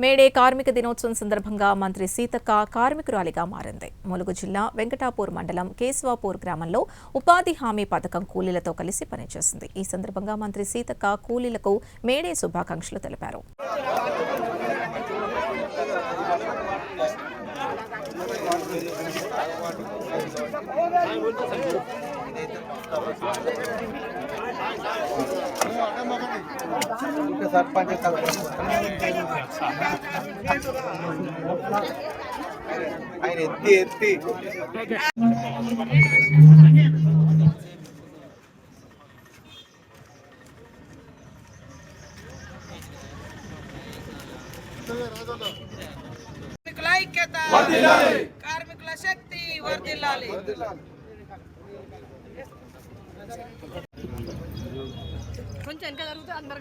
May Day కార్మిక దినోత్సవం సందర్భంగా మంత్రి సీతక్క కార్మికురాలిగా మారింది. ములుగు జిల్లా వెంకటాపూర్ మండలం కేశవాపూర్ గ్రామంలో ఉపాధి హామీ పథకం కూలీలతో కలిసి పనిచేసింది. ఈ సందర్భంగా మంత్రి సీతక్క కూలీలకు మేడే శుభాకాంక్షలు తెలిపారు. కార్మికుల శక్తి వర్ధిల్లాలి. కొంచెం వెనక జరుగుతూ అందరు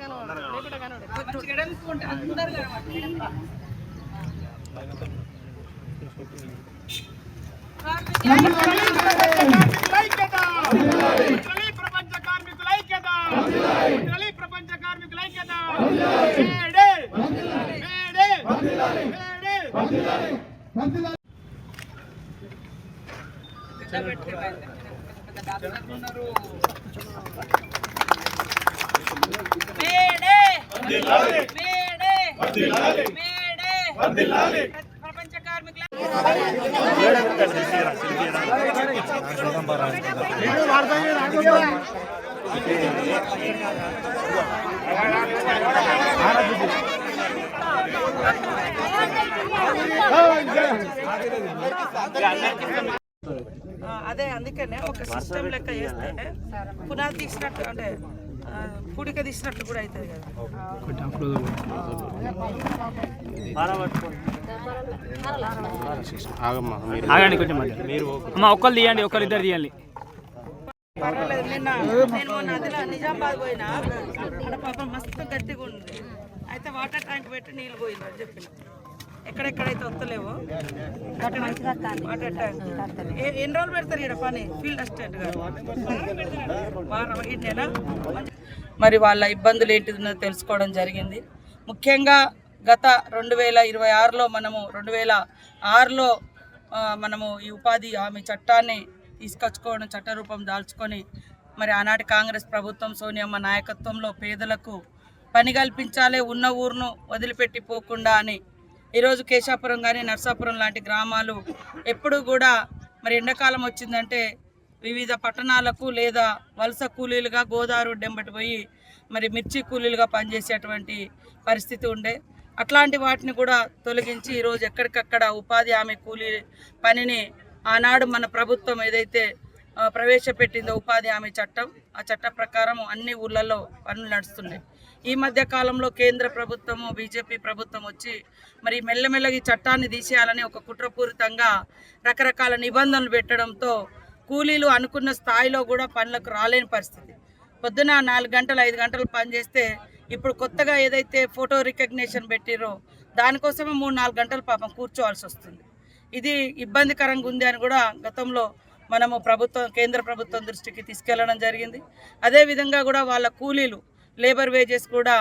ప్రపంచ కార్మికుల ఐక్యత, ప్రపంచ కార్మికుల ఐక్యత. ప్రపంచ కార్మికుల అదే అందుకనే ఒక సిస్టమ్ లెక్క చేస్తే పునాది తీసినట్టు అంటే పుడిక తీసినట్టు కూడా అవుతుంది కదా. ఒక్కరు తీయండి, ఒకరు ఇద్దరు తీయండి. పర్వాలేదు. నిన్న నేను మొన్న అదిలో నిజామాబాద్ పోయినా, అక్కడ పాపం మస్తు గట్టిగా ఉంది. అయితే వాటర్ ట్యాంక్ పెట్టి నీళ్ళు పోయింది అని చెప్పిన. ఎక్కడెక్కడైతే వస్తలేవో వాటర్ ట్యాంక్ ఎన్ని రోజులు పెడతారు ఇక్కడ పని? ఫీల్డ్ అసిస్టెంట్ గారు మరి వాళ్ళ ఇబ్బందులు ఏంటిదో తెలుసుకోవడం జరిగింది. ముఖ్యంగా గత 2026లో మనము 2006లో మనము ఈ ఉపాధి హామీ చట్టాన్ని తీసుకొచ్చుకోవడం, చట్టరూపం దాల్చుకొని మరి ఆనాటి కాంగ్రెస్ ప్రభుత్వం సోనియమ్మ నాయకత్వంలో పేదలకు పని కల్పించాలి, ఉన్న ఊరును వదిలిపెట్టి పోకుండా అని ఈరోజు కేశాపురం కానీ నర్సాపురం లాంటి గ్రామాలు ఎప్పుడు కూడా మరి ఎండాకాలం వచ్చిందంటే వివిధ పట్టణాలకు లేదా వలస కూలీలుగా గోదావరి డెంబటి పోయి మరి మిర్చి కూలీలుగా పనిచేసేటువంటి పరిస్థితి ఉండే. అట్లాంటి వాటిని కూడా తొలగించి ఈరోజు ఎక్కడికక్కడ ఉపాధి హామీ కూలీ పనిని ఆనాడు మన ప్రభుత్వం ఏదైతే ప్రవేశపెట్టిందో ఉపాధి హామీ చట్టం, ఆ చట్ట ప్రకారం అన్ని ఊళ్ళల్లో పనులు నడుస్తున్నాయి. ఈ మధ్య కాలంలో కేంద్ర ప్రభుత్వము బీజేపీ ప్రభుత్వం వచ్చి మరి మెల్లమెల్లగా ఈ చట్టాన్ని తీసేయాలని ఒక కుట్రపూరితంగా రకరకాల నిబంధనలు పెట్టడంతో కూలీలు అనుకున్న స్థాయిలో కూడా పనులకు రాలేని పరిస్థితి. పొద్దున 4 గంటలు 5 గంటలు పనిచేస్తే ఇప్పుడు కొత్తగా ఏదైతే ఫోటో రికగ్నిషన్ పెట్టిరో దానికోసమే 3-4 గంటలు పాపం కూర్చోవాల్సి వస్తుంది. ఇది ఇబ్బందికరంగా ఉంది అని కూడా గతంలో మనము కేంద్ర ప్రభుత్వం దృష్టికి తీసుకెళ్లడం జరిగింది. అదేవిధంగా కూడా వాళ్ళ కూలీలు లేబర్ వేజెస్ కూడా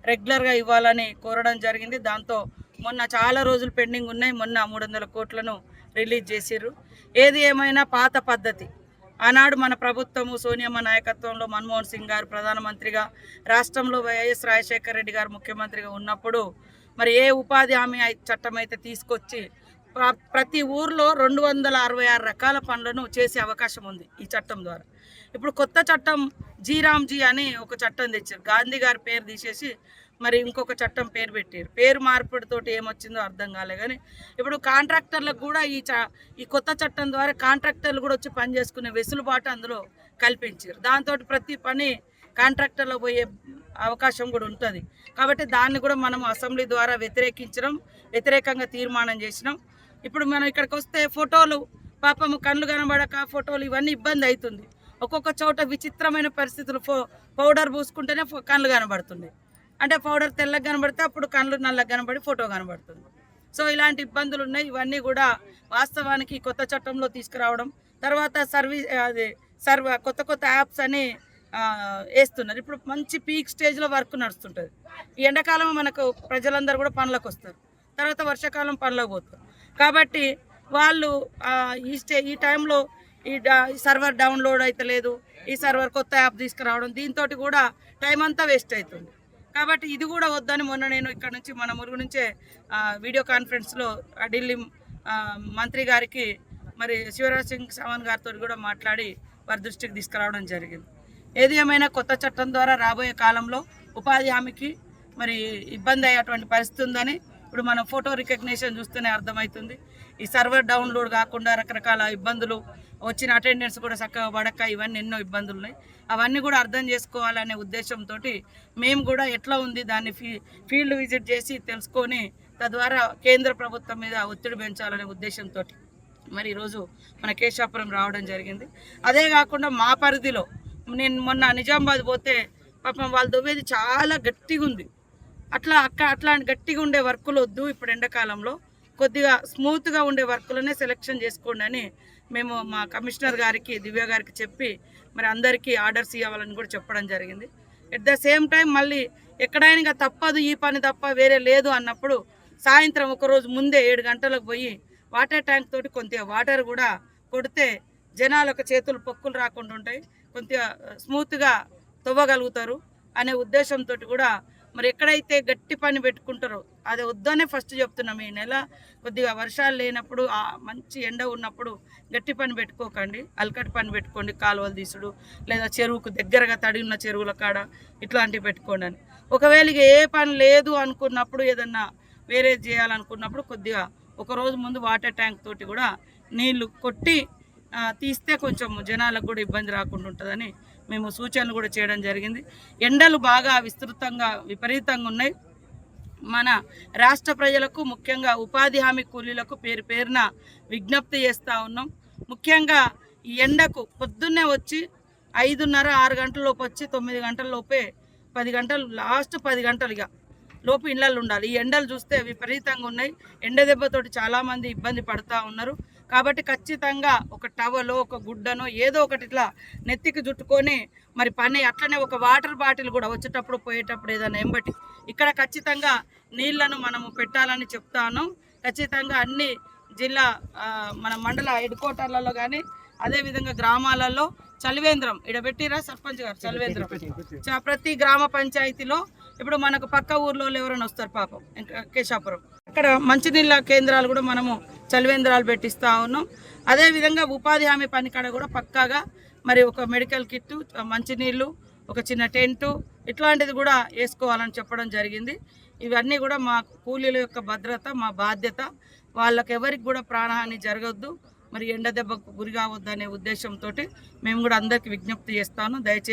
రెగ్యులర్గా ఇవ్వాలని కోరడం జరిగింది. దాంతో మొన్న చాలా రోజులు పెండింగ్ ఉన్నాయి, మొన్న 300 కోట్లను రిలీజ్ చేసిర్రు. ఏది ఏమైనా పాత పద్ధతి ఆనాడు మన ప్రభుత్వము సోనియమ్మ నాయకత్వంలో మన్మోహన్ సింగ్ గారు ప్రధానమంత్రిగా, రాష్ట్రంలో వైఎస్ రాజశేఖర రెడ్డి గారు ముఖ్యమంత్రిగా ఉన్నప్పుడు మరి ఏ ఉపాధి హామీ చట్టం అయితే తీసుకొచ్చి ప్రతి ఊర్లో 266 రకాల పనులను చేసే అవకాశం ఉంది ఈ చట్టం ద్వారా. ఇప్పుడు కొత్త చట్టం జీరామ్జీ అని ఒక చట్టం తెచ్చారు. గాంధీ గారి పేరు తీసేసి మరి ఇంకొక చట్టం పేరు పెట్టారు. పేరు మార్పిడితోటి ఏమొచ్చిందో అర్థం కాలే. కానీ ఇప్పుడు కాంట్రాక్టర్లకు కూడా ఈ కొత్త చట్టం ద్వారా కాంట్రాక్టర్లు కూడా వచ్చి పని చేసుకునే వెసులుబాటు అందులో కల్పించారు. దాంతో ప్రతి పని కాంట్రాక్టర్లో పోయే అవకాశం కూడా ఉంటుంది. కాబట్టి దాన్ని కూడా మనం అసెంబ్లీ ద్వారా వ్యతిరేకంగా తీర్మానం చేసినాం. ఇప్పుడు మనం ఇక్కడికి వస్తే ఫోటోలు పాపము కళ్ళు కనబడక ఫోటోలు ఇవన్నీ ఇబ్బంది అవుతుంది. ఒక్కొక్క చోట విచిత్రమైన పరిస్థితులు, పౌడర్ పూసుకుంటేనే కళ్ళు కనబడుతుంది. అంటే పౌడర్ తెల్లగా కనబడితే అప్పుడు కళ్ళు నల్లగా కనబడి ఫోటో కనబడుతుంది. సో ఇలాంటి ఇబ్బందులు ఉన్నాయి. ఇవన్నీ కూడా వాస్తవానికి కొత్త చట్టంలో తీసుకురావడం, తర్వాత కొత్త యాప్స్ అని వేస్తున్నారు. ఇప్పుడు మంచి పీక్ స్టేజ్లో వర్క్ నడుస్తుంటుంది. ఈ ఎండాకాలం మనకు ప్రజలందరూ కూడా పనులకు వస్తారు. తర్వాత వర్షాకాలం పనిలోకి పోతారు. కాబట్టి వాళ్ళు ఈ టైంలో ఈ సర్వర్ డౌన్లోడ్ అయితే లేదు, ఈ సర్వర్ కొత్త యాప్ తీసుకురావడం, దీంతో కూడా టైం అంతా వేస్ట్ అవుతుంది. కాబట్టి ఇది కూడా వద్దని మొన్న నేను ఇక్కడ నుంచి మన మురుగు నుంచే వీడియో కాన్ఫరెన్స్లో ఢిల్లీ మంత్రి గారికి మరి శివరాజ్ సింగ్ చౌహాన్ గారితో కూడా మాట్లాడి వారి దృష్టికి తీసుకురావడం జరిగింది. ఏది ఏమైనా కొత్త చట్టం ద్వారా రాబోయే కాలంలో ఉపాధి హామీకి మరి ఇబ్బంది అయ్యేటువంటి పరిస్థితి ఉందని ఇప్పుడు మనం ఫోటో రికగ్నిషన్ చూస్తూనే అర్థమవుతుంది. ఈ సర్వర్ డౌన్లోడ్ కాకుండా రకరకాల ఇబ్బందులు, వచ్చిన అటెండెన్స్ కూడా చక్కగా పడక, ఇవన్నీ ఎన్నో ఇబ్బందులు ఉన్నాయి. అవన్నీ కూడా అర్థం చేసుకోవాలనే ఉద్దేశంతో మేము కూడా ఎట్లా ఉంది దాన్ని ఫీల్డ్ విజిట్ చేసి తెలుసుకొని తద్వారా కేంద్ర ప్రభుత్వం మీద ఒత్తిడి పెంచాలనే ఉద్దేశంతో మరి ఈరోజు మన కేశాపురం రావడం జరిగింది. అదే కాకుండా మా పరిధిలో నేను మొన్న నిజామాబాద్ పోతే పాపం వాళ్ళు దువ్వేది చాలా గట్టిగా ఉంది. అట్లాంటి గట్టిగా ఉండే వర్కులు వద్దు, ఇప్పుడు ఎండాకాలంలో కొద్దిగా స్మూత్గా ఉండే వర్కులనే సెలెక్షన్ చేసుకోండి అని మేము మా కమిషనర్ గారికి, దివ్య గారికి చెప్పి మరి అందరికీ ఆర్డర్స్ ఇవ్వాలని కూడా చెప్పడం జరిగింది. ఎట్ ద సేమ్ టైం మళ్ళీ ఎక్కడైనా తప్పదు, ఈ పని తప్ప వేరే లేదు అన్నప్పుడు సాయంత్రం ఒకరోజు ముందే 7 గంటలకు పోయి వాటర్ ట్యాంక్ తోటి కొంత వాటర్ కూడా కొడితే జనాలకు చేతులు పొక్కులు రాకుండా ఉంటాయి, కొంత స్మూత్గా తవ్వగలుగుతారు అనే ఉద్దేశంతో కూడా మరి ఎక్కడైతే గట్టి పని పెట్టుకుంటారో అది వద్దనే ఫస్ట్ చెప్తున్నాం. ఈ నెల కొద్దిగా వర్షాలు లేనప్పుడు, మంచి ఎండ ఉన్నప్పుడు గట్టి పని పెట్టుకోకండి, అలకటి పని పెట్టుకోండి, కాలువలు తీసుడు లేదా చెరువుకు దగ్గరగా తడి ఉన్న చెరువుల కాడ ఇట్లాంటివి పెట్టుకోండి అని. ఒకవేళ ఏ పని లేదు అనుకున్నప్పుడు, ఏదన్నా వేరే చేయాలనుకున్నప్పుడు కొద్దిగా ఒకరోజు ముందు వాటర్ ట్యాంక్ తోటి కూడా నీళ్లు కొట్టి తీస్తే కొంచెం జనాలకు కూడా ఇబ్బంది రాకుండా ఉంటుందని మేము సూచనలు కూడా చేయడం జరిగింది. ఎండలు బాగా విపరీతంగా ఉన్నాయి. మన రాష్ట్ర ప్రజలకు, ముఖ్యంగా ఉపాధి హామీ కూలీలకు పేరున విజ్ఞప్తి చేస్తూ ఉన్నాం. ముఖ్యంగా ఈ ఎండకు పొద్దున్నే వచ్చి 5:30, 6 గంటల లోపు వచ్చి 9 గంటల లోపే 10 గంటలు, లాస్ట్ 10 గంటలు ఇక లోపు ఇళ్ళల్లో ఉండాలి. ఈ ఎండలు చూస్తే విపరీతంగా ఉన్నాయి. ఎండ దెబ్బతోటి చాలామంది ఇబ్బంది పడుతూ ఉన్నారు. కాబట్టి ఖచ్చితంగా ఒక టవలో, ఒక గుడ్డనో ఏదో ఒకటి ఇట్లా నెత్తికి జుట్టుకొని మరి పని, అట్లనే ఒక వాటర్ బాటిల్ కూడా వచ్చేటప్పుడు పోయేటప్పుడు ఏదైనా ఎంబటి ఇక్కడ ఖచ్చితంగా నీళ్లను మనము పెట్టాలని చెప్తాను. ఖచ్చితంగా అన్ని జిల్లా మన మండల హెడ్ క్వార్టర్లలో కానీ అదేవిధంగా గ్రామాలలో చలివేంద్రం ఇక్కడ పెట్టిరా సర్పంచ్ గారు, చలివేంద్రం ప్రతి గ్రామ పంచాయతీలో. ఇప్పుడు మనకు పక్క ఊర్లో ఎవరైనా వస్తారు పాపం కేశాపురం, అక్కడ మంచినీళ్ళ కేంద్రాలు కూడా మనము చలివేంద్రాలు పెట్టిస్తూ ఉన్నాం. అదేవిధంగా ఉపాధి హామీ పని కాడ కూడా పక్కాగా మరి ఒక మెడికల్ కిట్టు, మంచినీళ్ళు, ఒక చిన్న టెంటు ఇట్లాంటిది కూడా వేసుకోవాలని చెప్పడం జరిగింది. ఇవన్నీ కూడా మా కూలీల యొక్క భద్రత, మా బాధ్యత. వాళ్ళకి ఎవరికి కూడా ప్రాణహాని జరగవద్దు, మరి ఎండ దెబ్బకు గురి కావద్దు అనే ఉద్దేశంతో మేము కూడా అందరికీ విజ్ఞప్తి చేస్తాను. దయచేసి